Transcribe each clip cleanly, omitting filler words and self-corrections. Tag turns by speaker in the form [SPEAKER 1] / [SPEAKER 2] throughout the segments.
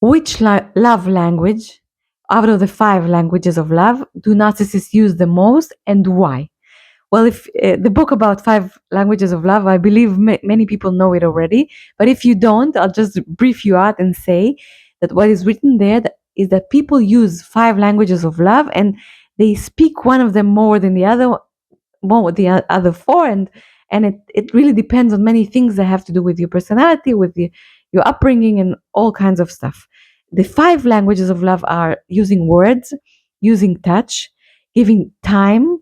[SPEAKER 1] which love language out of the 5 languages of love do narcissists use the most, and why? Well, if the book about 5 languages of love, I believe many people know it already. But if you don't, I'll just brief you out and say that what is written there is that people use 5 languages of love, and they speak one of them more than the other, more with the other 4, and it really depends on many things that have to do with your personality, with your upbringing, and all kinds of stuff. The 5 languages of love are using words, using touch, giving time,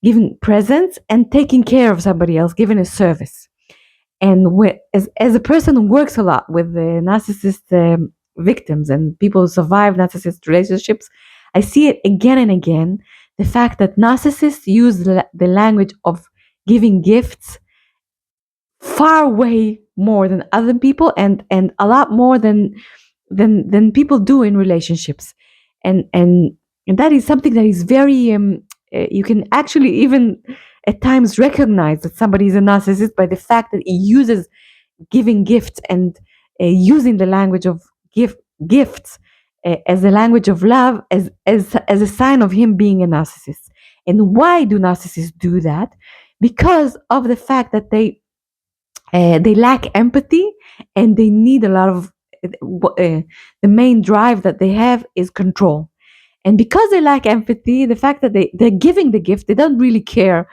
[SPEAKER 1] giving presence, and taking care of somebody else, giving a service. And as a person who works a lot with the narcissist victims and people who survive narcissist relationships, I see it again and again. The fact that narcissists use the language of giving gifts far way more than other people, and a lot more than people do in relationships, and that is something that is very you can actually even at times recognize that somebody is a narcissist by the fact that he uses giving gifts and using the language of gifts as a language of love, as a sign of him being a narcissist. And why do narcissists do that? Because of the fact that they lack empathy, and they need a lot of the main drive that they have is control. And because they lack empathy, the fact that they're giving the gift, they don't really care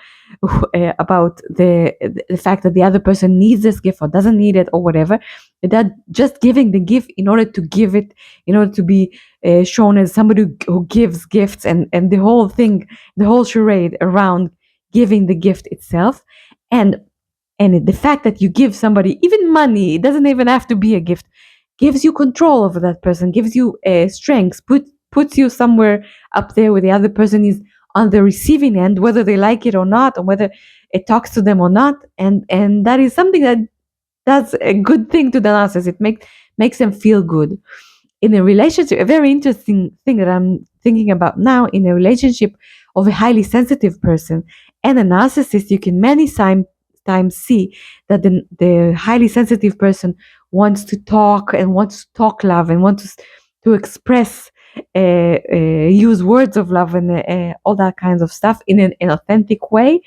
[SPEAKER 1] about the fact that the other person needs this gift or doesn't need it or whatever. They're just giving the gift in order to give it, in order to be shown as somebody who gives gifts, and the whole thing, the whole charade around giving the gift itself. And the fact that you give somebody even money, it doesn't even have to be a gift, gives you control over that person, gives you strength, puts you somewhere up there where the other person is on the receiving end, whether they like it or not, or whether it talks to them or not. And that is something that's a good thing to the narcissist. It makes them feel good. In a relationship, a very interesting thing that I'm thinking about now, in a relationship of a highly sensitive person and a narcissist, you can many times see that the highly sensitive person wants to talk love, and wants to express, use words of love, and all that kinds of stuff in an authentic way.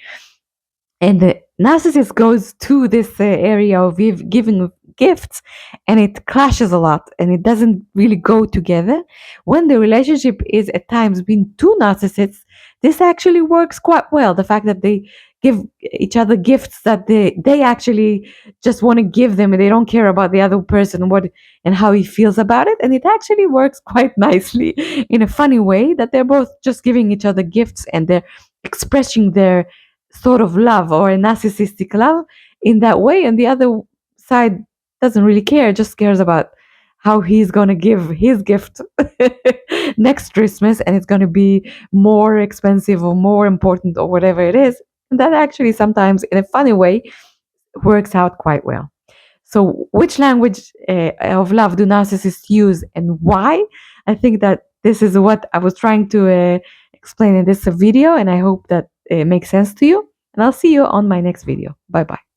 [SPEAKER 1] And the narcissist goes to this area of giving gifts, and it clashes a lot, and it doesn't really go together. When the relationship is at times between 2 narcissists, this actually works quite well. The fact that they give each other gifts that they actually just want to give them, and they don't care about the other person, what and how he feels about it. And it actually works quite nicely in a funny way, that they're both just giving each other gifts, and they're expressing their sort of love, or a narcissistic love, in that way. And the other side doesn't really care, just cares about how he's going to give his gift next Christmas, and it's going to be more expensive or more important or whatever it is. And that actually sometimes, in a funny way, works out quite well. So which language of love do narcissists use, and why? I think that this is what I was trying to explain in this video, and I hope that it makes sense to you. And I'll see you on my next video. Bye bye.